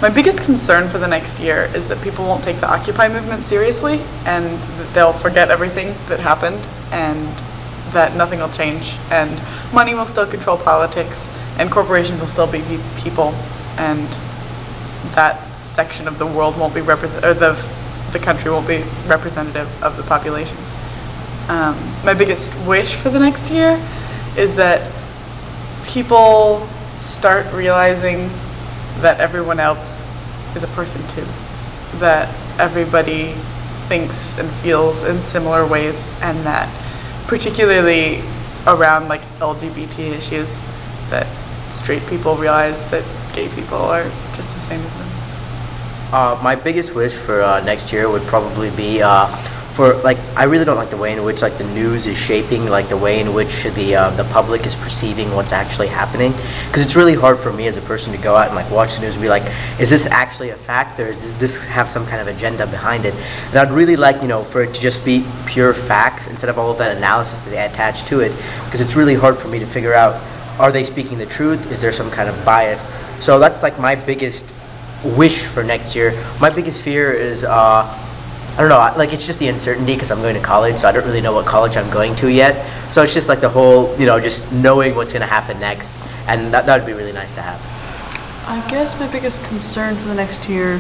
My biggest concern for the next year is that people won't take the Occupy movement seriously, and that they'll forget everything that happened, and that nothing will change, and money will still control politics, and corporations will still be people, and that section of the world won't be the country won't be representative of the population. My biggest wish for the next year is that people start realizing that everyone else is a person too, that everybody thinks and feels in similar ways, and that particularly around like LGBT issues, that straight people realize that gay people are just the same as them. My biggest wish for next year would probably be I really don't like the way in which like the news is shaping like the way in which the public is perceiving what's actually happening, because it's really hard for me as a person to go out and like watch the news and be like, is this actually a fact, or does this have some kind of agenda behind it? And I'd really like, for it to just be pure facts instead of all of that analysis that they attach to it, because it's really hard for me to figure out, are they speaking the truth? Is there some kind of bias? So that's like my biggest wish for next year. My biggest fear is I don't know, like it's just the uncertainty, because I'm going to college, so I don't really know what college I'm going to yet. So it's just like the whole, just knowing what's going to happen next, and that would be really nice to have. I guess my biggest concern for the next year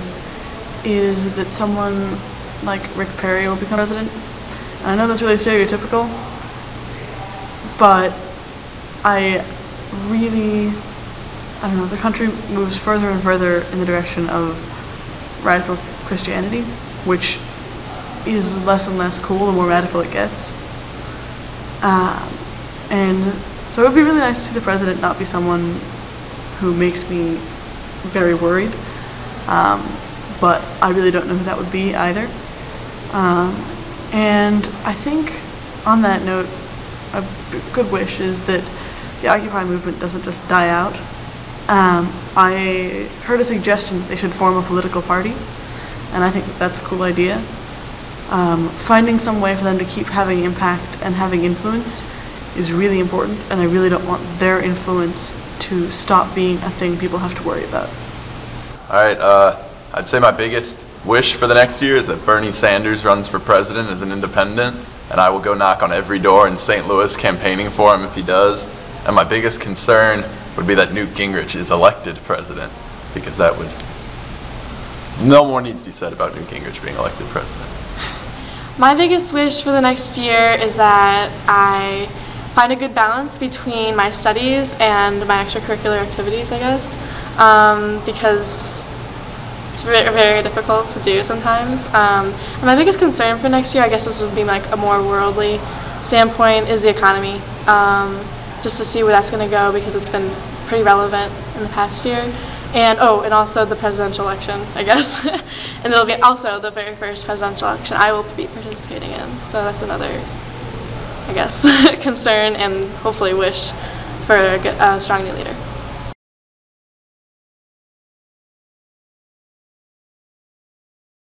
is that someone like Rick Perry will become president. And I know that's really stereotypical, but I don't know, the country moves further and further in the direction of radical Christianity, which is less and less cool the more radical it gets. And so it would be really nice to see the president not be someone who makes me very worried, but I really don't know who that would be either. And I think on that note, a good wish is that the Occupy movement doesn't just die out. I heard a suggestion that they should form a political party, and I think that's a cool idea. Finding some way for them to keep having impact and having influence is really important, and I really don't want their influence to stop being a thing people have to worry about. Alright, I'd say my biggest wish for the next year is that Bernie Sanders runs for president as an independent, and I will go knock on every door in St. Louis campaigning for him if he does. And my biggest concern would be that Newt Gingrich is elected president, because that would... No more needs to be said about Newt Gingrich being elected president. My biggest wish for the next year is that I find a good balance between my studies and my extracurricular activities, I guess, because it's very, very difficult to do sometimes. And my biggest concern for next year, I guess this would be like a more worldly standpoint, is the economy. Just to see where that's going to go, because it's been pretty relevant in the past year. And and also the presidential election, I guess. And it'll be also the very first presidential election I will be participating in. So that's another, I guess, concern and hopefully wish for a strong new leader.